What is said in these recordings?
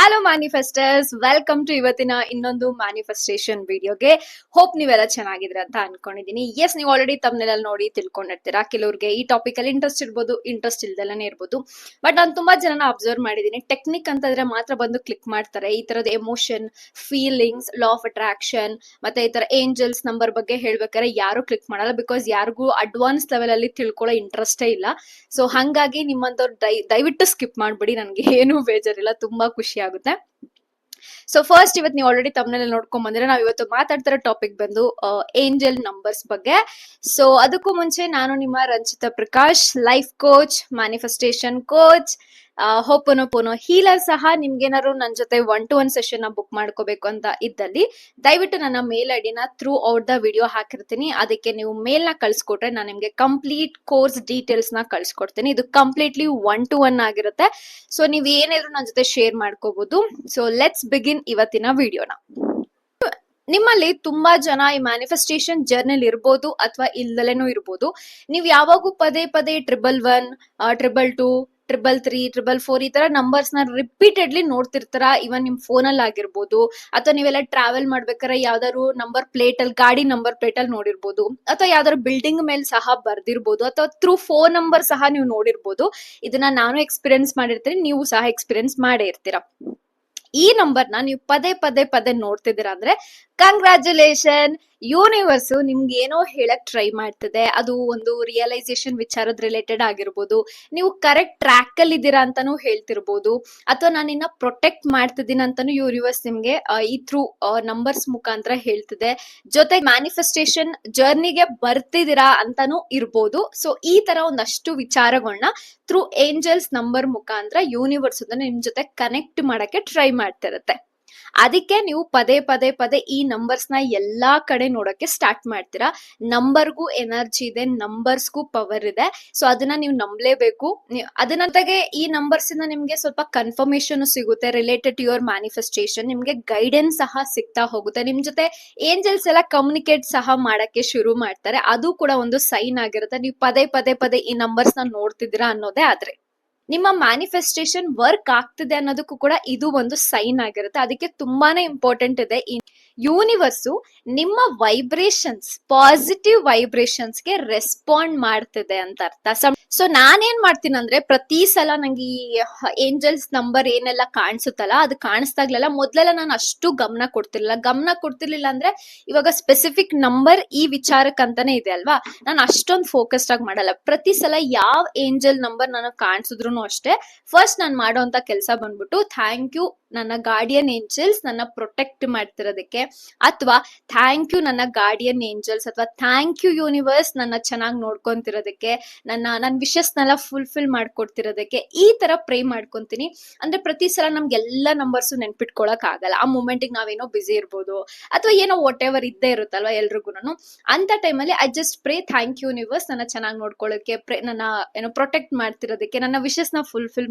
Hello ಮ್ಯಾನಿಫೆಸ್ಟರ್ಸ್, welcome to ಇವತ್ತಿನ ಇನ್ನೊಂದು manifestation ವಿಡಿಯೋಗೆ. ಹೋಪ್ ನೀವೆಲ್ಲ ಚೆನ್ನಾಗಿದ್ರೆ ಅಂತ ಅನ್ಕೊಂಡಿದೀನಿ. ಎಸ್, ನೀವು ಆಲ್ರೆಡಿ ತಮ್ಮನೆಲ್ಲ ನೋಡಿ ತಿಳ್ಕೊಂಡಿರ್ತೀರಾ. ಕೆಲವ್ರಿಗೆ ಈ ಟಾಪಿಕ್ ಅಲ್ಲಿ ಇಂಟ್ರೆಸ್ಟ್ ಇರ್ಬೋದು, ಇಂಟ್ರೆಸ್ಟ್ ಇಲ್ದೆಲ್ಲೇ ಇರ್ಬೋದು. ಬಟ್ ನಾನು ತುಂಬಾ ಜನನ ಅಬ್ಸರ್ವ್ ಮಾಡಿದೀನಿ, ಟೆಕ್ನಿಕ್ ಅಂತಂದ್ರೆ ಮಾತ್ರ ಬಂದು ಕ್ಲಿಕ್ ಮಾಡ್ತಾರೆ. ಈ ತರದ emotion, feelings, law of attraction ಮತ್ತೆ ಈ ತರ ಏಂಜಲ್ಸ್ ನಂಬರ್ ಬಗ್ಗೆ ಹೇಳ್ಬೇಕಾದ್ರೆ ಯಾರು ಕ್ಲಿಕ್ ಮಾಡಲ್ಲ. ಬಿಕಾಸ್ ಯಾರಿಗೂ ಅಡ್ವಾನ್ಸ್ ಲೆವೆಲ್ ಅಲ್ಲಿ ತಿಳ್ಕೊಳ್ಳೋ ಇಂಟ್ರೆಸ್ಟೇ ಇಲ್ಲ. ಸೊ ಹಂಗಾಗಿ ನಿಮ್ಮಂತವ್ರು ದಯವಿಟ್ಟು ಸ್ಕಿಪ್ ಮಾಡ್ಬಿಡಿ, ನನ್ಗೆ ಏನೂ ಬೇಜಾರಿಲ್ಲ, ತುಂಬಾ ಖುಷಿ ಆಗುತ್ತೆ. ಸೊ ಫಸ್ಟ್ ಇವತ್ತು ನೀವು ಆಲ್ರೆಡಿ ತಮ್ಮನೆಲ್ಲ ನೋಡ್ಕೊಂಡ್ ಬಂದ್ರೆ ನಾವು ಇವತ್ತು ಮಾತಾಡ್ತಿರೋ ಟಾಪಿಕ್ ಬಂದು ಏಂಜಲ್ ನಂಬರ್ಸ್ ಬಗ್ಗೆ. ಸೊ ಅದಕ್ಕೂ ಮುಂಚೆ ನಾನು ನಿಮ್ಮ Ranjitha Prakash, life coach, manifestation coach, ho'oponopono healer ಸಹ. ನಿಮ್ಗೇನಾದ್ರು ನನ್ನ ಜೊತೆ 1-to-1 ಸೆಷನ್ ನ ಬುಕ್ ಮಾಡ್ಕೋಬೇಕು ಅಂತ ಇದ್ದಲ್ಲಿ ದಯವಿಟ್ಟು ನನ್ನ ಮೇಲ್ ಐಡಿನ ಥ್ರೂ ಔಟ್ ದ ವಿಡಿಯೋ ಹಾಕಿರ್ತೀನಿ. ಅದಕ್ಕೆ ನೀವು ಮೇಲ್ ನ ಕಳ್ಸಿಕೊಟ್ರೆ ನಾನು ನಿಮ್ಗೆ ಕಂಪ್ಲೀಟ್ ಕೋರ್ಸ್ ಡೀಟೇಲ್ಸ್ ನ ಕಳ್ಸಿಕೊಡ್ತೀನಿ. ಇದು ಕಂಪ್ಲೀಟ್ಲಿ 1-to-1 ಆಗಿರುತ್ತೆ. ಸೊ ನೀವ್ ಏನಾದ್ರು ನನ್ನ ಜೊತೆ ಶೇರ್ ಮಾಡ್ಕೋಬಹುದು. ಸೊ ಲೆಟ್ಸ್ ಬಿಗಿನ್ ಇವತ್ತಿನ ವಿಡಿಯೋನ. ನಿಮ್ಮಲ್ಲಿ ತುಂಬಾ ಜನ ಈ ಮ್ಯಾನಿಫೆಸ್ಟೇಷನ್ ಜರ್ನಿಲ್ ಇರ್ಬೋದು ಅಥವಾ ಇಲ್ದಲೇನೂ ಇರ್ಬೋದು. ನೀವ್ ಯಾವಾಗೂ ಪದೇ ಪದೇ 111, 222, 333, 444 ಈ ತರ ನಂಬರ್ಸ್ ನ ರಿಪೀಟೆಡ್ಲಿ ನೋಡ್ತಿರ್ತಾರ. ಇವನ್ ನಿಮ್ ಫೋನ್ ಅಲ್ಲಿ ಆಗಿರ್ಬೋದು, ಅಥವಾ ನೀವೆಲ್ಲ ಟ್ರಾವೆಲ್ ಮಾಡ್ಬೇಕಾದ್ರೆ ಯಾವ್ದಾದ್ರು ನಂಬರ್ ಪ್ಲೇಟ್ ಅಲ್ಲಿ, ಗಾಡಿ ನಂಬರ್ ಪ್ಲೇಟ್ ಅಲ್ಲಿ ನೋಡಿರ್ಬೋದು, ಅಥವಾ ಯಾವ್ದಾದ್ರು ಬಿಲ್ಡಿಂಗ್ ಮೇಲೆ ಸಹ ಬರ್ದಿರ್ಬೋದು, ಅಥವಾ ಥ್ರೂ ಫೋನ್ ನಂಬರ್ ಸಹ ನೀವು ನೋಡಿರ್ಬೋದು. ಇದನ್ನ ನಾನು ಎಕ್ಸ್ಪೀರಿಯನ್ಸ್ ಮಾಡಿರ್ತೀನಿ, ನೀವು ಸಹ ಎಕ್ಸ್ಪೀರಿಯನ್ಸ್ ಮಾಡೇ ಇರ್ತೀರಾ. ಈ ನಂಬರ್ನ ನೀವು ಪದೇ ಪದೇ ಪದೇ ನೋಡ್ತಿದ್ದೀರಾ ಅಂದ್ರೆ ಕಂಗ್ರಾಚುಲೇಷನ್. ಯೂನಿವರ್ಸ್ ನಿಮ್ಗೆ ಏನೋ ಹೇಳಕ್ ಟ್ರೈ ಮಾಡ್ತಿದೆ. ಅದು ಒಂದು ರಿಯಲೈಸೇಷನ್ ವಿಚಾರದ ರಿಲೇಟೆಡ್ ಆಗಿರ್ಬೋದು, ನೀವು ಕರೆಕ್ಟ್ ಟ್ರ್ಯಾಕ್ ಅಲ್ಲಿ ಇದ್ದೀರಾ ಅಂತಾನು ಹೇಳ್ತಿರ್ಬೋದು, ಅಥವಾ ನಾನು ಇನ್ನ ಪ್ರೊಟೆಕ್ಟ್ ಮಾಡ್ತಿದ್ದೀನಿ ಅಂತಾನು ಯೂನಿವರ್ಸ್ ನಿಮ್ಗೆ ಈ ಥ್ರೂ ನಂಬರ್ಸ್ ಮುಖಾಂತರ ಹೇಳ್ತಿದೆ. ಜೊತೆ ಮ್ಯಾನಿಫೆಸ್ಟೇಷನ್ ಜರ್ನಿಗೆ ಬರ್ತಿದ್ದೀರಾ ಅಂತಾನು ಇರ್ಬೋದು. ಸೊ ಈ ತರ ಒಂದಷ್ಟು ವಿಚಾರಗಳನ್ನ ಥ್ರೂ ಏಂಜಲ್ಸ್ ನಂಬರ್ ಮುಖಾಂತರ ಯೂನಿವರ್ಸ್ ನಿಮ್ ಜೊತೆ ಕನೆಕ್ಟ್ ಮಾಡಕ್ಕೆ ಟ್ರೈ ಮಾಡ್ತಿರುತ್ತೆ. ಅದಕ್ಕೆ ನೀವು ಪದೇ ಪದೇ ಪದೇ ಈ ನಂಬರ್ಸ್ ನ ಎಲ್ಲಾ ಕಡೆ ನೋಡಕ್ಕೆ ಸ್ಟಾರ್ಟ್ ಮಾಡ್ತೀರಾ. ನಂಬರ್ಗೂ ಎನರ್ಜಿ ಇದೆ, ನಂಬರ್ಸ್ಗೂ ಪವರ್ ಇದೆ. ಸೊ ಅದನ್ನ ನೀವು ನಂಬಲೇಬೇಕು. ಅದನ್ನಂತಾಗೆ ಈ ನಂಬರ್ಸ್ ಇಂದ ನಿಮ್ಗೆ ಸ್ವಲ್ಪ ಕನ್ಫರ್ಮೇಶನ್ ಸಿಗುತ್ತೆ ರಿಲೇಟೆಡ್ ಟು ಯುವರ್ ಮ್ಯಾನಿಫೆಸ್ಟೇಷನ್. ನಿಮ್ಗೆ ಗೈಡೆನ್ಸ್ ಸಹ ಸಿಗ್ತಾ ಹೋಗುತ್ತೆ. ನಿಮ್ ಜೊತೆ ಏಂಜಲ್ಸ್ ಎಲ್ಲ ಕಮ್ಯುನಿಕೇಟ್ ಸಹ ಮಾಡಕ್ಕೆ ಶುರು ಮಾಡ್ತಾರೆ. ಅದು ಕೂಡ ಒಂದು ಸೈನ್ ಆಗಿರುತ್ತೆ. ನೀವು ಪದೇ ಪದೇ ಪದೇ ಈ ನಂಬರ್ಸ್ ನ ನೋಡ್ತಿದ್ದೀರಾ ಅನ್ನೋದೇ ಆದ್ರೆ ನಿಮ್ಮ ಮ್ಯಾನಿಫೆಸ್ಟೇಷನ್ ವರ್ಕ್ ಆಗ್ತಿದೆ ಅನ್ನೋದಕ್ಕೂ ಕೂಡ ಇದು ಒಂದು ಸೈನ್ ಆಗಿರುತ್ತೆ. ಅದಕ್ಕೆ ತುಂಬಾನೇ ಇಂಪಾರ್ಟೆಂಟ್ ಇದೆ. ಯೂನಿವರ್ಸು ನಿಮ್ಮ ವೈಬ್ರೇಷನ್ಸ್, ಪಾಸಿಟಿವ್ ವೈಬ್ರೇಷನ್ಸ್ ಗೆ ರೆಸ್ಪಾಂಡ್ ಮಾಡ್ತಿದೆ ಅಂತ ಅರ್ಥ. ಸೊ ನಾನೇನ್ ಮಾಡ್ತೀನಿ ಅಂದ್ರೆ, ಪ್ರತಿ ಸಲ ನಂಗೆ ಈ ಏಂಜಲ್ಸ್ ನಂಬರ್ ಏನೆಲ್ಲ ಕಾಣಿಸುತ್ತಲ್ಲ, ಅದು ಕಾಣಿಸ್ದಾಗ್ಲೆಲ್ಲ ಮೊದ್ಲೆಲ್ಲ ನಾನು ಅಷ್ಟು ಗಮನ ಕೊಡ್ತಿರ್ಲಿಲ್ಲ ಅಂದ್ರೆ, ಇವಾಗ ಸ್ಪೆಸಿಫಿಕ್ ನಂಬರ್ ಈ ವಿಚಾರಕ್ಕಂತಾನೆ ಇದೆ ಅಲ್ವಾ, ನಾನು ಅಷ್ಟೊಂದು ಫೋಕಸ್ಡ್ ಆಗಿ ಮಾಡಲ್ಲ. ಪ್ರತಿ ಸಲ ಯಾವ ಏಂಜಲ್ ನಂಬರ್ ನನಗೆ ಕಾಣಿಸಿದ್ರು ಅಷ್ಟೇ, ಫಸ್ಟ್ ನಾನು ಮಾಡೋಂತ ಕೆಲಸ ಬಂದ್ಬಿಟ್ಟು ಥ್ಯಾಂಕ್ ಯು ನನ್ನ ಗಾರ್ಡಿಯನ್ ಏಂಜಲ್ಸ್ ನನ್ನ ಪ್ರೊಟೆಕ್ಟ್ ಮಾಡ್ತಿರೋದಕ್ಕೆ, ಅಥವಾ ಥ್ಯಾಂಕ್ ಯು ನನ್ನ ಗಾರ್ಡಿಯನ್ ಏಂಜಲ್ಸ್, ಅಥವಾ ಥ್ಯಾಂಕ್ ಯು ಯೂನಿವರ್ಸ್ ನನ್ನ ಚೆನ್ನಾಗಿ ನೋಡ್ಕೊಂತಿರೋದಕ್ಕೆ, ನನ್ನ ವಿಶಸ್ನೆಲ್ಲ ಫುಲ್ಫಿಲ್ ಮಾಡ್ಕೊಡ್ತಿರೋದಕ್ಕೆ, ಈ ತರ ಪ್ರೇ ಮಾಡ್ಕೊಂತೀನಿ. ಅಂದ್ರೆ ಪ್ರತಿ ಸಲ ನಮ್ಗೆಲ್ಲ ನಂಬರ್ಸ್ ನೆನ್ಪಿಟ್ಕೊಳಕ್ ಆಗಲ್ಲ. ಆ ಮೂಮೆಂಟಿಗೆ ನಾವೇನೋ ಬಿಸಿ ಇರ್ಬೋದು, ಅಥವಾ ಏನೋ ವಾಟ್ ಎವರ್ ಇದ್ದೇ ಇರುತ್ತಲ್ವಾ ಎಲ್ರಿಗೂನು. ಅಂತ ಟೈಮಲ್ಲಿ I just pray thank you universe ನನ್ನ ಚೆನ್ನಾಗಿ ನೋಡ್ಕೊಳ್ಳೋಕೆ, ನನ್ನ ಏನೋ ಪ್ರೊಟೆಕ್ಟ್ ಮಾಡ್ತಿರೋದಕ್ಕೆ, ನನ್ನ ವಿಶಸ್ ನ ಫುಲ್ಫಿಲ್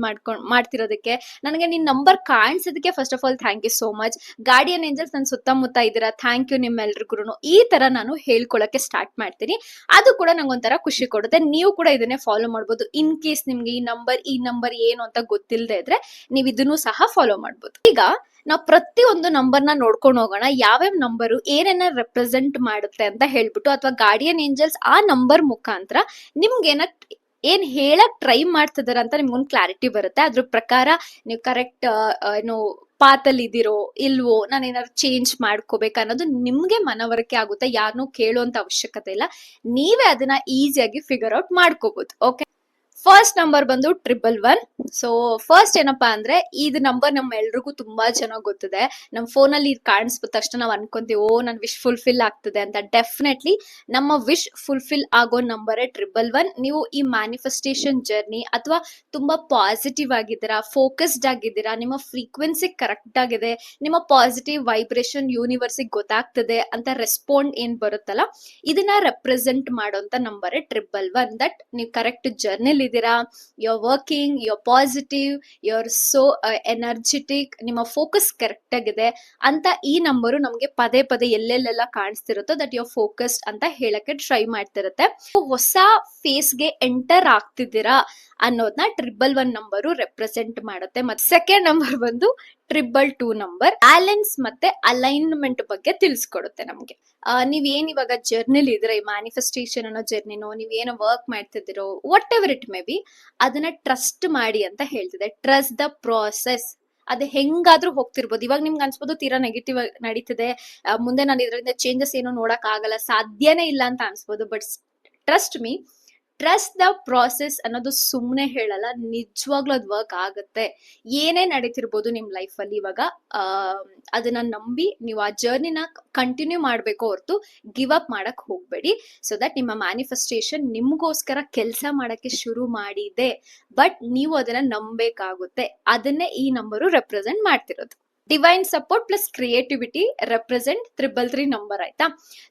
ಮಾಡ್ತಿರೋದಕ್ಕೆ, ನನಗೆ ನಿನ್ ನಂಬರ್ ಕಾಣಿಸೋದಕ್ಕೆ first of all thank you so much. Guardian angels ನನ್ನ ಸುತ್ತಮುತ್ತ ಇದ್ದೀರಾ, ಥ್ಯಾಂಕ್ ಯು ನಿಮ್ಮೆಲ್ರಿಗೂ. ಈ ತರ ನಾನು ಹೇಳ್ಕೊಳಕ್ಕೆ ಸ್ಟಾರ್ಟ್ ಮಾಡ್ತೀನಿ. ಅದು ಕೂಡ ನಂಗೊಂಥರ ಖುಷಿ ಕೊಡುತ್ತೆ. ನೀವು ಕೂಡ ಇದನ್ನೇ ಫಾಲೋ ಮಾಡ್ಬೋದು. ಇನ್ ಕೇಸ್ ನಿಮ್ಗೆ ಈ ನಂಬರ್ ಏನು ಅಂತ ಗೊತ್ತಿಲ್ಲದೆ ಇದ್ರೆ ನೀವು ಇದನ್ನು ಸಹ ಫಾಲೋ ಮಾಡ್ಬೋದು. ಈಗ ನಾವು ಪ್ರತಿಯೊಂದು ನಂಬರ್ ನ ನೋಡ್ಕೊಂಡು ಹೋಗೋಣ. ಯಾವ್ಯಾವ ನಂಬರು ಏನೇನ ರೆಪ್ರೆಸೆಂಟ್ ಮಾಡುತ್ತೆ ಅಂತ ಹೇಳ್ಬಿಟ್ಟು, ಅಥವಾ ಗಾರ್ಡಿಯನ್ ಏಂಜಲ್ಸ್ ಆ ನಂಬರ್ ಮುಖಾಂತರ ನಿಮ್ಗೆ ಏನ್ ಹೇಳಕ್ ಟ್ರೈ ಮಾಡ್ತಿದಾರ ಅಂತ ನಿಮ್ಗೊಂದು ಕ್ಲಾರಿಟಿ ಬರುತ್ತೆ. ಅದ್ರ ಪ್ರಕಾರ ನೀವು ಕರೆಕ್ಟ್ ಏನು ಪಾತಲ್ಲಿ ಇದೀರೋ ಇಲ್ವೋ, ನಾನು ಏನಾದ್ರು ಚೇಂಜ್ ಮಾಡ್ಕೋಬೇಕು ಅನ್ನೋದು ನಿಮ್ಗೆ ಮನವರಿಕೆ ಆಗುತ್ತೆ. ಯಾರನ್ನೂ ಕೇಳುವಂತ ಅವಶ್ಯಕತೆ ಇಲ್ಲ, ನೀವೇ ಅದನ್ನ ಈಸಿಯಾಗಿ ಫಿಗರ್ ಔಟ್ ಮಾಡ್ಕೋಬಹುದು. ಓಕೆ, ಫಸ್ಟ್ ನಂಬರ್ ಬಂದು 111. ಸೊ ಫಸ್ಟ್ ಏನಪ್ಪಾ ಅಂದ್ರೆ, ಇದು ನಂಬರ್ ನಮ್ಮ ಎಲ್ರಿಗೂ ತುಂಬಾ ಚೆನ್ನಾಗಿ ಗೊತ್ತಿದೆ. ನಮ್ಮ ಫೋನ್ ಅಲ್ಲಿ ಕಾಣಿಸ್ಬಿಟ್ಟ ತಕ್ಷಣ ನಾವು ಅನ್ಕೊಂತೀವಿ, ಓ ನನ್ ವಿಶ್ ಫುಲ್ಫಿಲ್ ಆಗ್ತದೆ ಅಂತ. ಡೆಫಿನೆಟ್ಲಿ ನಮ್ಮ ವಿಶ್ ಫುಲ್ಫಿಲ್ ಆಗೋ ನಂಬರೇ 111. ನೀವು ಈ ಮ್ಯಾನಿಫೆಸ್ಟೇಷನ್ ಜರ್ನಿ ಅಥವಾ ತುಂಬಾ ಪಾಸಿಟಿವ್ ಆಗಿದ್ದೀರಾ, ಫೋಕಸ್ಡ್ ಆಗಿದ್ದೀರಾ, ನಿಮ್ಮ ಫ್ರೀಕ್ವೆನ್ಸಿ ಕರೆಕ್ಟ್ ಆಗಿದೆ, ನಿಮ್ಮ ಪಾಸಿಟಿವ್ ವೈಬ್ರೇಷನ್ ಯೂನಿವರ್ಸಿಗೆ ಗೊತ್ತಾಗ್ತದೆ ಅಂತ ರೆಸ್ಪಾಂಡ್ ಏನ್ ಬರುತ್ತಲ್ಲ, ಇದನ್ನ ರೆಪ್ರೆಸೆಂಟ್ ಮಾಡೋಂತ ನಂಬರೇ 111. ದಟ್ ನೀವು ಕರೆಕ್ಟ್ ಜರ್ನಿಲಿ ಇದ್ದೀರಾ, you are working, you are positive, you are so energetic, ನಿಮ್ಮ ಫೋಕಸ್ ಕರೆಕ್ಟ್ ಆಗಿದೆ ಅಂತ ಈ ನಂಬರು ನಮ್ಗೆ ಪದೇ ಪದೇ ಎಲ್ಲೆಲ್ಲೆಲ್ಲ ಕಾಣಿಸ್ತಿರುತ್ತೋ ದಟ್ ಯು ಆರ್ ಫೋಕಸ್ಡ್ ಅಂತ ಹೇಳಕ್ಕೆ ಟ್ರೈ ಮಾಡ್ತಿರುತ್ತೆ. ಹೊಸ ಫೇಸ್ಗೆ ಎಂಟರ್ ಆಗ್ತಿದ್ದೀರಾ ಅನ್ನೋದನ್ನ 111 ನಂಬರು ರೆಪ್ರೆಸೆಂಟ್ ಮಾಡುತ್ತೆ. ಮತ್ತೆ ಸೆಕೆಂಡ್ ನಂಬರ್ ಬಂದು 222 ನಂಬರ್ ಬ್ಯಾಲೆನ್ಸ್ ಮತ್ತೆ ಅಲೈನ್ಮೆಂಟ್ ಬಗ್ಗೆ ತಿಳಿಸ್ಕೊಡುತ್ತೆ ನಮ್ಗೆ. ನೀವೇನ್ ಇವಾಗ ಜರ್ನಿಲ್ ಇದ್ರೆ ಮ್ಯಾನಿಫೆಸ್ಟೇಷನ್ ಅನ್ನೋ ಜರ್ನಿನೋ ನೀವೇನೋ ವರ್ಕ್ ಮಾಡ್ತಿದ್ದೀರೋ whatever it may be, ಅದನ್ನ ಟ್ರಸ್ಟ್ ಮಾಡಿ ಅಂತ ಹೇಳ್ತಿದೆ. Trust the process. ಅದು ಹೆಂಗಾದ್ರೂ ಹೋಗ್ತಿರ್ಬೋದು. ಇವಾಗ ನಿಮ್ಗೆ ಅನ್ಸ್ಬೋದು ತೀರಾ ನೆಗೆಟಿವ್ ನಡೀತಿದೆ, ಮುಂದೆ ನಾನು ಇದರಿಂದ ಚೇಂಜಸ್ ಏನು ನೋಡಕ್ ಆಗಲ್ಲ, ಸಾಧ್ಯನೇ ಇಲ್ಲ ಅಂತ ಅನ್ಸ್ಬೋದು. But trust me, trust the process ಅನ್ನೋದು ಸುಮ್ಮನೆ ಹೇಳಲ್ಲ, ನಿಜವಾಗ್ಲೂ ಅದು ವರ್ಕ್ ಆಗುತ್ತೆ. ಏನೇ ನಡೀತಿರ್ಬೋದು ನಿಮ್ ಲೈಫ್ ಅಲ್ಲಿ ಇವಾಗ ಅದನ್ನ ನಂಬಿ ನೀವು ಆ ಜರ್ನಿನ ಕಂಟಿನ್ಯೂ ಮಾಡ್ಬೇಕು ಹೊರತು ಗಿವ್ ಅಪ್ ಮಾಡಕ್ ಹೋಗ್ಬೇಡಿ. ಸೊ ದಟ್ ನಿಮ್ಮ ಮ್ಯಾನಿಫೆಸ್ಟೇಷನ್ ನಿಮ್ಗೋಸ್ಕರ ಕೆಲಸ ಮಾಡಕ್ಕೆ ಶುರು ಮಾಡಿದೆ. ಬಟ್ ನೀವು ಅದನ್ನ ನಂಬೇಕಾಗುತ್ತೆ. ಅದನ್ನೇ ಈ ನಂಬರು ರೆಪ್ರೆಸೆಂಟ್ ಮಾಡ್ತಿರೋದು. Divine support plus creativity represent 333 number ಆಯ್ತಾ.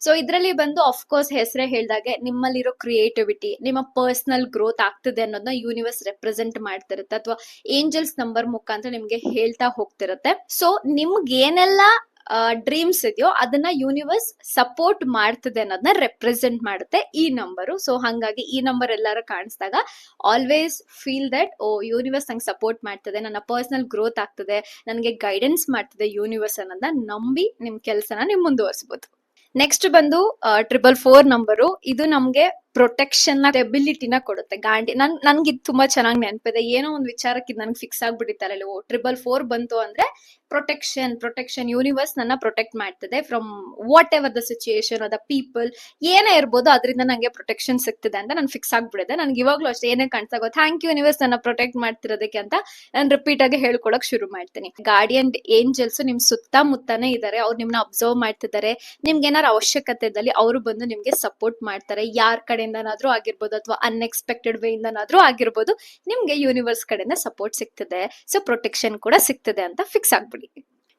ಸೊ ಇದರಲ್ಲಿ ಬಂದು ಅಫ್ಕೋರ್ಸ್ ಹೆಸರೇ ಹೇಳ್ದಾಗೆ ನಿಮ್ಮಲ್ಲಿರೋ ಕ್ರಿಯೇಟಿವಿಟಿ, ನಿಮ್ಮ ಪರ್ಸನಲ್ ಗ್ರೋತ್ ಆಗ್ತಿದೆ ಅನ್ನೋದನ್ನ ಯೂನಿವರ್ಸ್ ರೆಪ್ರೆಸೆಂಟ್ ಮಾಡ್ತಿರುತ್ತೆ, ಅಥವಾ ಏಂಜಲ್ಸ್ ನಂಬರ್ ಮುಖಾಂತರ ನಿಮ್ಗೆ ಹೇಳ್ತಾ ಹೋಗ್ತಿರುತ್ತೆ. ಸೊ ನಿಮ್ಗೆ ಏನೆಲ್ಲ ಡ್ರೀಮ್ಸ್ ಇದೆಯೋ ಅದನ್ನ ಯೂನಿವರ್ಸ್ ಸಪೋರ್ಟ್ ಮಾಡ್ತಿದೆ ಅನ್ನೋದನ್ನ ರೆಪ್ರೆಸೆಂಟ್ ಮಾಡುತ್ತೆ ಈ ನಂಬರು. ಸೊ ಹಂಗಾಗಿ ಈ ನಂಬರ್ ಎಲ್ಲಾರು ಕಾಣಿಸಿದಾಗ always feel that oh universe ನಂಗೆ ಸಪೋರ್ಟ್ ಮಾಡ್ತದೆ, ನನ್ನ ಪರ್ಸನಲ್ ಗ್ರೋತ್ ಆಗ್ತದೆ, ನನಗೆ ಗೈಡೆನ್ಸ್ ಮಾಡ್ತಿದೆ ಯೂನಿವರ್ಸ್ ಅನ್ನೋದನ್ನ ನಂಬಿ ನಿಮ್ ಕೆಲಸನ ನೀವು ಮುಂದುವರಿಸಬಹುದು. ನೆಕ್ಸ್ಟ್ ಬಂದು 444 ನಂಬರು. ಇದು ನಮ್ಗೆ ಪ್ರೊಟೆಕ್ಷನ್ ಸ್ಟೆಬಿಲಿಟಿನ ಕೊಡುತ್ತೆ. ನನ್ಗೆ ಇದು ತುಂಬಾ ಚೆನ್ನಾಗಿ ನೆನಪಿದೆ. ಏನೋ ಒಂದು ವಿಚಾರಕ್ಕೆ ನನ್ಗೆ ಫಿಕ್ಸ್ ಆಗ್ಬಿಟ್ಟಿದ್ದಾರೆ. 444 ಬಂತು ಅಂದ್ರೆ ಪ್ರೊಟೆಕ್ಷನ್ ಯೂನಿವರ್ಸ್ ನನ್ನ ಪ್ರೊಟೆಕ್ಟ್ ಮಾಡ್ತದೆ from what ever the situation the people, ಏನೇ ಇರ್ಬೋದು ಅದರಿಂದ ನಂಗೆ ಪ್ರೊಟೆಕ್ಷನ್ ಸಿಗ್ತಿದೆ ಅಂತ ನನ್ ಫಿಕ್ಸ್ ಆಗ್ಬಿಡಿದೆ. ನನ್ಗೆ ಇವಾಗ್ಲೂ ಅಷ್ಟೇ ಏನೇ ಕಾಣಿಸ್ತಾಗೋ ಥ್ಯಾಂಕ್ ಯು ಯೂನಿವರ್ಸ್ ನನ್ನ ಪ್ರೊಟೆಕ್ಟ್ ಮಾಡ್ತಿರೋದಕ್ಕೆ ಅಂತ ನಾನು ರಿಪೀಟ್ ಆಗಿ ಹೇಳ್ಕೊಳಕ್ ಶುರು ಮಾಡ್ತೀನಿ. ಗಾರ್ಡಿಯನ್ ಏಂಜಲ್ಸ್ ನಿಮ್ ಸುತ್ತಮುತ್ತಾನೆ ಇದಾರೆ, ಅವ್ರು ನಿಮ್ನ ಅಬ್ಸರ್ವ್ ಮಾಡ್ತಿದ್ದಾರೆ. ನಿಮ್ಗೆ ಏನಾರು ಅವಶ್ಯಕತೆ ಇದ್ದಲ್ಲಿ ಅವರು ಬಂದು ನಿಮ್ಗೆ ಸಪೋರ್ಟ್ ಮಾಡ್ತಾರೆ. ಯಾರ ಕಡೆಯಿಂದನಾದ್ರೂ ಆಗಿರ್ಬೋದು ಅಥವಾ ಅನ್ಎಕ್ಸ್ಪೆಕ್ಟೆಡ್ ವೇ ಇಂದನಾದ್ರೂ ಆಗಿರ್ಬೋದು, ನಿಮ್ಗೆ ಯೂನಿವರ್ಸ್ ಕಡೆಯಿಂದ ಸಪೋರ್ಟ್ ಸಿಗ್ತದೆ. ಸೊ ಪ್ರೊಟೆಕ್ಷನ್ ಕೂಡ ಸಿಗ್ತದೆ ಅಂತ ಫಿಕ್ಸ್ ಆಗ್ಬಿಡಿ.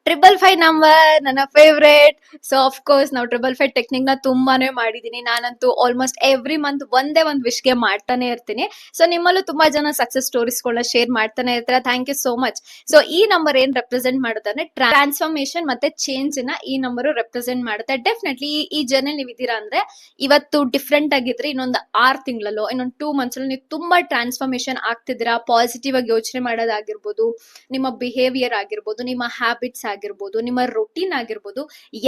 555 ನಂಬರ್ ನನ್ನ ಫೇವ್ರೇಟ್. ಸೊ ಆಫ್ ಕೋರ್ಸ್ ನಾವು 555 ಟೆಕ್ನಿಕ್ ನ ತುಂಬಾನೇ ಮಾಡಿದೀನಿ. ನಾನಂತೂ ಆಲ್ಮೋಸ್ಟ್ ಎವ್ರಿ ಮಂತ್ ಒಂದೇ ಒಂದ್ ವಿಶ್ಗೆ ಮಾಡ್ತಾನೆ ಇರ್ತೀನಿ. ಸೊ ನಿಮ್ಮಲ್ಲೂ ತುಂಬಾ ಜನ ಸಕ್ಸಸ್ ಸ್ಟೋರೀಸ್ ಗಳನ್ನ ಶೇರ್ ಮಾಡ್ತಾನೆ ಇರ್ತಾರೆ. Thank you so much. So ಈ ನಂಬರ್ ಏನ್ ರೆಪ್ರೆಸೆಂಟ್ ಮಾಡುತ್ತೆ ಅಂದ್ರೆ ಟ್ರಾನ್ಸ್ಫಾರ್ಮೇಶನ್ ಮತ್ತೆ ಚೇಂಜ್ ನ ಈ ನಂಬರ್ ರೆಪ್ರೆಸೆಂಟ್ ಮಾಡುತ್ತೆ. ಡೆಫಿನೆಟ್ಲಿ ಈ ಜರ್ನಿ ನೀವು ಇದೀರಾ ಅಂದ್ರೆ ಇವತ್ತು ಡಿಫ್ರೆಂಟ್ ಆಗಿದ್ರೆ ಇನ್ನೊಂದು 6 ತಿಂಗಳಲ್ಲೋ ಇನ್ನೊಂದು 2 ಮಂತ್ಸ್ ಅಲ್ಲಿ ನೀವು ತುಂಬಾ ಟ್ರಾನ್ಸ್ಫಾರ್ಮೇಶನ್ ಆಗ್ತಿದ್ದೀರಾ. ಪಾಸಿಟಿವ್ ಆಗಿ ಯೋಚನೆ ಮಾಡೋದಾಗಿರ್ಬೋದು, ನಿಮ್ಮ ಬಿಹೇವಿಯರ್ ಆಗಿರ್ಬೋದು, ನಿಮ್ಮ ಹ್ಯಾಬಿಟ್ಸ್ ಆಗಿರ್ಬೋದು, ನಿಮ್ಮ ರೊಟೀನ್ ಆಗಿರ್ಬೋದು,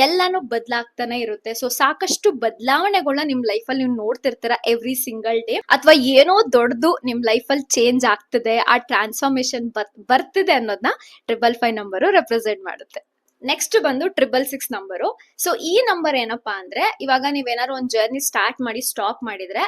ಎಲ್ಲಾನು ಬದಲಾಗ್ತಾನೆ ಇರುತ್ತೆ. ಸೊ ಸಾಕಷ್ಟು ಬದಲಾವಣೆಗಳನ್ನ ನಿಮ್ ಲೈಫ್ ಅಲ್ಲಿ ನೀವು ನೋಡ್ತಿರ್ತೀರ ಎವ್ರಿ ಸಿಂಗಲ್ ಡೇ, ಅಥವಾ ಏನೋ ದೊಡ್ಡದು ನಿಮ್ ಲೈಫ್ ಅಲ್ಲಿ ಚೇಂಜ್ ಆಗ್ತಿದೆ, ಆ ಟ್ರಾನ್ಸ್ಫಾರ್ಮೇಶನ್ ಬರ್ತಿದೆ ಅನ್ನೋದನ್ನ 555 ನಂಬರು ರೆಪ್ರೆಸೆಂಟ್ ಮಾಡುತ್ತೆ. ನೆಕ್ಸ್ಟ್ ಬಂದು 666 ನಂಬರು. ಸೊ ಈ ನಂಬರ್ ಏನಪ್ಪಾ ಅಂದ್ರೆ ಇವಾಗ ನೀವೇನಾದ್ರು ಒಂದ್ ಜರ್ನಿ ಸ್ಟಾರ್ಟ್ ಮಾಡಿ ಸ್ಟಾಪ್ ಮಾಡಿದ್ರೆ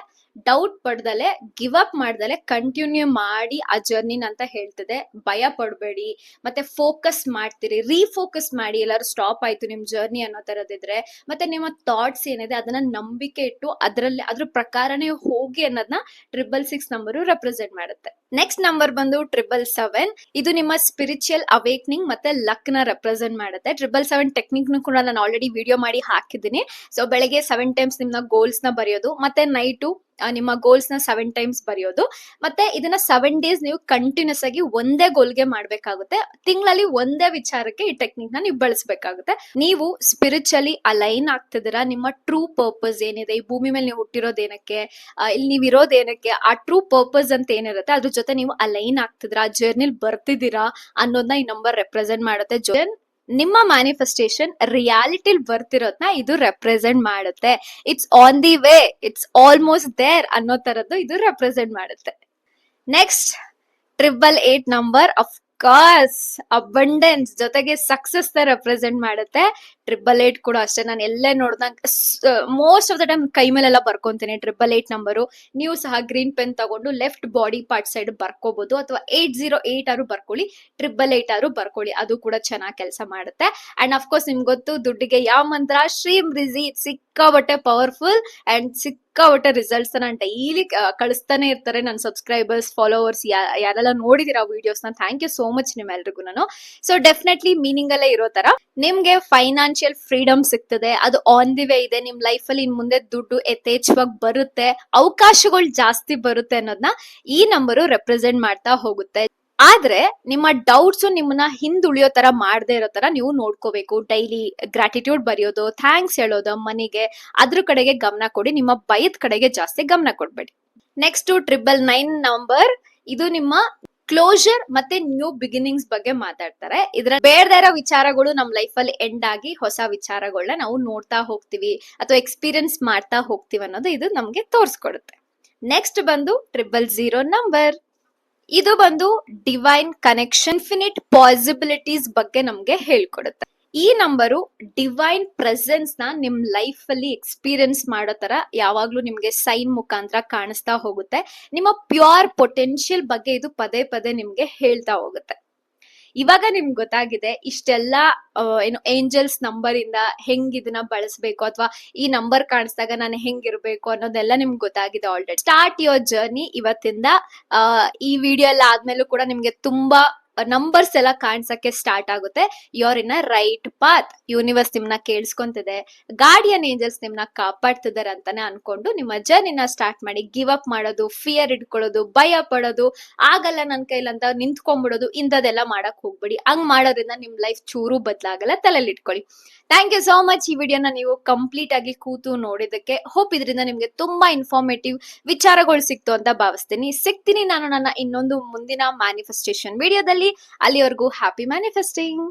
ಡೌಟ್ ಪಡ್ದಲೆ, ಗಿವ್ ಅಪ್ ಮಾಡ್ದಲೆ ಕಂಟಿನ್ಯೂ ಮಾಡಿ ಆ ಜರ್ನಿನ ಅಂತ ಹೇಳ್ತದೆ. ಭಯ ಪಡ್ಬೇಡಿ, ಮತ್ತೆ ಫೋಕಸ್ ಮಾಡ್ತೀರಿ, ರೀಫೋಕಸ್ ಮಾಡಿ. ಎಲ್ಲಾರು ಸ್ಟಾಪ್ ಆಯ್ತು ನಿಮ್ ಜರ್ನಿ ಅನ್ನೋ ತರದಿದ್ರೆ, ಮತ್ತೆ ನಿಮ್ಮ ಥಾಟ್ಸ್ ಏನಿದೆ ಅದನ್ನ ನಂಬಿಕೆ ಇಟ್ಟು ಅದ್ರ ಪ್ರಕಾರನೇ ಹೋಗಿ ಅನ್ನೋದನ್ನ 666 ನಂಬರು ರೆಪ್ರೆಸೆಂಟ್ ಮಾಡುತ್ತೆ. ನೆಕ್ಸ್ಟ್ ನಂಬರ್ ಬಂದು 777. ಇದು ನಿಮ್ಮ ಸ್ಪಿರಿಚುವಲ್ ಅವೇಕ್ನಿಂಗ್ ಮತ್ತೆ ಲಕ್ ನ ರೆಪ್ರೆಸೆಂಟ್ ಮಾಡುತ್ತೆ. 777 ಟೆಕ್ನಿಕ್ ಕೂಡ ನಾನು ಆಲ್ರೆಡಿ ವಿಡಿಯೋ ಮಾಡಿ ಹಾಕಿದ್ದೀನಿ. ಸೊ ಬೆಳಗ್ಗೆ 7 ಟೈಮ್ಸ್ ನಿಮ್ನ ಗೋಲ್ಸ್ ನ ಬರೆಯೋದು, ಮತ್ತೆ ನೈಟು ನಿಮ್ಮ ಗೋಲ್ಸ್ ನ 7 ಟೈಮ್ಸ್ ಬರೆಯೋದು, ಮತ್ತೆ ಇದನ್ನ 7 ಡೇಸ್ ನೀವು ಕಂಟಿನ್ಯೂಸ್ ಆಗಿ ಒಂದೇ ಗೋಲ್ಗೆ ಮಾಡ್ಬೇಕಾಗುತ್ತೆ. ತಿಂಗಳಲ್ಲಿ ಒಂದೇ ವಿಚಾರಕ್ಕೆ ಈ ಟೆಕ್ನಿಕ್ ನ ನೀವು ಬಳಸಬೇಕಾಗುತ್ತೆ. ನೀವು ಸ್ಪಿರಿಚುವಲಿ ಅಲೈನ್ ಆಗ್ತಿದ್ದೀರಾ. ನಿಮ್ಮ ಟ್ರೂ ಪರ್ಪಸ್ ಏನಿದೆ, ಈ ಭೂಮಿ ಮೇಲೆ ನೀವು ಹುಟ್ಟಿರೋದೇನಕ್ಕೆ, ಇಲ್ಲಿ ನೀವು ಇರೋದೇನಕ್ಕೆ, ಆ ಟ್ರೂ ಪರ್ಪಸ್ ಅಂತ ಏನಿರುತ್ತೆ ಅದ್ರ ಜೊತೆ ನೀವು ಅಲೈನ್ ಆಗ್ತಿದ್ದೀರಾ, ಜರ್ನಿಲ್ ಬರ್ತಿದ್ದೀರಾ ಅನ್ನೋದನ್ನ ಈ ನಂಬರ್ ರೆಪ್ರೆಸೆಂಟ್ ಮಾಡುತ್ತೆ. ನಿಮ್ಮ ಮ್ಯಾನಿಫೆಸ್ಟೇಷನ್ ರಿಯಾಲಿಟಿಲ್ ಬರ್ತಿರೋದ್ನ ಇದು ರೆಪ್ರೆಸೆಂಟ್ ಮಾಡುತ್ತೆ. It's on the way, it's almost there ಅನ್ನೋ ತರದ್ದು ಇದು ರೆಪ್ರೆಸೆಂಟ್ ಮಾಡುತ್ತೆ. Next 888 number. Of course abundance ಜೊತೆಗೆ ಸಕ್ಸಸ್ ರೆಪ್ರೆಸೆಂಟ್ ಮಾಡುತ್ತೆ. 888 ಕೂಡ ಅಷ್ಟೇ. ನಾನು ಎಲ್ಲೇ ನೋಡ್ದಂಗ ಮೋಸ್ಟ್ ಆಫ್ ದ ಟೈಮ್ ಕೈ ಮೇಲೆಲ್ಲ ಬರ್ಕೊಂತೀನಿ 888 ನಂಬರು. ನೀವು ಸಹ ಗ್ರೀನ್ ಪೆನ್ ತಗೊಂಡು ಲೆಫ್ಟ್ ಬಾಡಿ ಪಾರ್ಟ್ ಸೈಡ್ ಬರ್ಕೋಬಹುದು, ಅಥವಾ 808 ಆರು ಬರ್ಕೊಳ್ಳಿ, 888 ಆರು ಬರ್ಕೊಳ್ಳಿ, ಅದು ಕೂಡ ಚೆನ್ನಾಗಿ ಕೆಲಸ ಮಾಡುತ್ತೆ. ಅಂಡ್ ಅಫ್ಕೋರ್ಸ್ ನಿಮ್ಗೆ ಗೊತ್ತು ದುಡ್ಡಿಗೆ ಯಾವ ಮಂತ್ರ, ಶ್ರೀಮ್ ರಿಜಿ, ಸಿಕ್ಕಾಬಟ್ಟೆ ಪವರ್ಫುಲ್ ಅಂಡ್ ಸಿಕ್ಕಾಬಟ್ಟೆ ರಿಸಲ್ಟ್ಸ್ ನ ಡೈಲಿ ಕಳಿಸ್ತಾನೆ ಇರ್ತಾರೆ ನನ್ನ ಸಬ್ಸ್ಕ್ರೈಬರ್ಸ್, ಫಾಲೋವರ್ಸ್, ಯಾರೆಲ್ಲ ನೋಡಿದಿರ ವಿಡಿಯೋಸ್ ನ. ಥ್ಯಾಂಕ್ ಯು ಸೋ ಮಚ್ ನಿಮ್ಮೆಲ್ರಿಗೂ. ನಾನು ಸೊ ಡೆಫಿನೆಟ್ಲಿ ಮೀನಿಂಗ್ ಅಲ್ಲೇ ಇರೋ ತರ ನಿಮ್ಗೆ ಫೈನಾನ್ಷಿಯಲ್ ಫ್ರೀಡಮ್ ಸಿಗ್ತದೆ, ಅದು ಆನ್ ದಿ ವೇ ಇದೆ. ನಿಮ್ ಲೈಫ್ ಅಲ್ಲಿ ಇನ್ ಮುಂದೆ ದುಡ್ಡು ಯಥೇಚ್ಛವಾಗಿ ಬರುತ್ತೆ, ಅವಕಾಶಗಳು ಜಾಸ್ತಿ ಬರುತ್ತೆ ಅನ್ನೋದನ್ನ ಈ ನಂಬರು ರೆಪ್ರೆಸೆಂಟ್ ಮಾಡ್ತಾ ಹೋಗುತ್ತೆ. ಆದ್ರೆ ನಿಮ್ಮ ಡೌಟ್ಸ್ ನಿಮ್ಮನ್ನ ಹಿಂದುಳಿಯೋ ತರ ಮಾಡದೇ ಇರೋ ತರ ನೀವು ನೋಡ್ಕೋಬೇಕು. ಡೈಲಿ ಗ್ರಾಟಿಟ್ಯೂಡ್ ಬರೆಯೋದು, ಥ್ಯಾಂಕ್ಸ್ ಹೇಳೋದು ಮನೆಗೆ, ಅದ್ರ ಕಡೆಗೆ ಗಮನ ಕೊಡಿ. ನಿಮ್ಮ ಭಯದ ಕಡೆಗೆ ಜಾಸ್ತಿ ಗಮನ ಕೊಡ್ಬೇಡಿ. Next 999 number. ಇದು ನಿಮ್ಮ ಕ್ಲೋಜರ್ ಮತ್ತೆ ನ್ಯೂ ಬಿಗಿನಿಂಗ್ಸ್ ಬಗ್ಗೆ ಮಾತಾಡ್ತಾರೆ. ಇದ್ರ ಬೇಡದೇ ಇರೋ ವಿಚಾರಗಳು ನಮ್ ಲೈಫ್ ಅಲ್ಲಿ ಎಂಡ್ ಆಗಿ ಹೊಸ ವಿಚಾರಗಳನ್ನ ನಾವು ನೋಡ್ತಾ ಹೋಗ್ತೀವಿ ಅಥವಾ ಎಕ್ಸ್ಪೀರಿಯನ್ಸ್ ಮಾಡ್ತಾ ಹೋಗ್ತೀವಿ ಅನ್ನೋದು ಇದು ನಮ್ಗೆ ತೋರ್ಸ್ಕೊಡುತ್ತೆ. ನೆಕ್ಸ್ಟ್ ಬಂದು 000 ನಂಬರ್. ಇದು ಬಂದು ಡಿವೈನ್ ಕನೆಕ್ಷನ್, ಇನ್ಫಿನಿಟ್ ಪಾಸಿಬಿಲಿಟೀಸ್ ಬಗ್ಗೆ ನಮ್ಗೆ ಹೇಳ್ಕೊಡುತ್ತೆ. ಈ ನಂಬರು ಡಿವೈನ್ ಪ್ರೆಸೆನ್ಸ್ ನ ನಿಮ್ ಲೈಫ್ ಅಲ್ಲಿ ಎಕ್ಸ್ಪೀರಿಯನ್ಸ್ ಮಾಡೋ ತರ ಯಾವಾಗ್ಲೂ ನಿಮ್ಗೆ ಸೈನ್ ಮುಖಾಂತರ ಕಾಣಿಸ್ತಾ ಹೋಗುತ್ತೆ. ನಿಮ್ಮ ಪ್ಯೂರ್ ಪೊಟೆನ್ಶಿಯಲ್ ಬಗ್ಗೆ ಇದು ಪದೇ ಪದೇ ನಿಮ್ಗೆ ಹೇಳ್ತಾ ಹೋಗುತ್ತೆ. ಇವಾಗ ನಿಮ್ಗೆ ಗೊತ್ತಾಗಿದೆ ಇಷ್ಟೆಲ್ಲ ಏನು ಏಂಜಲ್ಸ್ ನಂಬರ್ ಇಂದ ಹೆಂಗ್ ಇದನ್ನ ಬಳಸಬೇಕು ಅಥವಾ ಈ ನಂಬರ್ ಕಾಣಿಸಿದಾಗ ನಾನು ಹೆಂಗಿರ್ಬೇಕು ಅನ್ನೋದೆಲ್ಲ ನಿಮ್ಗೆ ಗೊತ್ತಾಗಿದೆ ಆಲ್ರೆಡಿ. ಸ್ಟಾರ್ಟ್ ಯುವರ್ ಜರ್ನಿ ಇವತ್ತಿಂದ. ಈ ವಿಡಿಯೋ ಎಲ್ಲ ಆದ್ಮೇಲೂ ಕೂಡ ನಿಮ್ಗೆ ತುಂಬಾ ನಂಬರ್ಸ್ ಎಲ್ಲ ಕಾಣಿಸಕ್ಕೆ ಸ್ಟಾರ್ಟ್ ಆಗುತ್ತೆ. Your in a right path. Universe ನಿಮ್ನ ಕೇಳಿಸ್ಕೊಂತಿದೆ, ಗಾರ್ಡಿಯನ್ ಏಂಜಲ್ಸ್ ನಿಮ್ನ ಕಾಪಾಡ್ತಿದ್ದಾರೆ ಅಂತಾನೆ ಅನ್ಕೊಂಡು ನಿಮ್ಮ ಜರ್ನಿನ ಸ್ಟಾರ್ಟ್ ಮಾಡಿ. ಗಿವ್ ಅಪ್ ಮಾಡೋದು, ಫಿಯರ್ ಇಟ್ಕೊಳ್ಳೋದು, ಭಯ ಪಡೋದು, ಆಗಲ್ಲ ನನ್ ಕೈಲಂತ ನಿಂತ್ಕೊಂಡ್ಬಿಡೋದು, ಇಂಥದೆಲ್ಲ ಮಾಡಕ್ ಹೋಗ್ಬೇಡಿ. ಹಂಗ್ ಮಾಡೋದ್ರಿಂದ ನಿಮ್ ಲೈಫ್ ಚೂರು ಬದಲಾಗಲ್ಲ, ತಲೆಯಲ್ಲಿ ಇಟ್ಕೊಳ್ಳಿ. ಥ್ಯಾಂಕ್ ಯು ಸೋ ಮಚ್ ಈ ವಿಡಿಯೋನ ನೀವು ಕಂಪ್ಲೀಟ್ ಆಗಿ ಕೂತು ನೋಡಿದಕ್ಕೆ. ಹೋಪ್ ಇದರಿಂದ ನಿಮ್ಗೆ ತುಂಬಾ ಇನ್ಫಾರ್ಮೇಟಿವ್ ವಿಚಾರಗಳು ಸಿಕ್ತು ಅಂತ ಭಾವಿಸ್ತೀನಿ. ಸಿಗ್ತೀನಿ ನಾನು ನನ್ನ ಇನ್ನೊಂದು ಮುಂದಿನ ಮ್ಯಾನಿಫೆಸ್ಟೇಷನ್ ವಿಡಿಯೋದಲ್ಲಿ. ಅಲ್ಲಿವರೆಗೂ ಹ್ಯಾಪಿ ಮ್ಯಾನಿಫೆಸ್ಟಿಂಗ್.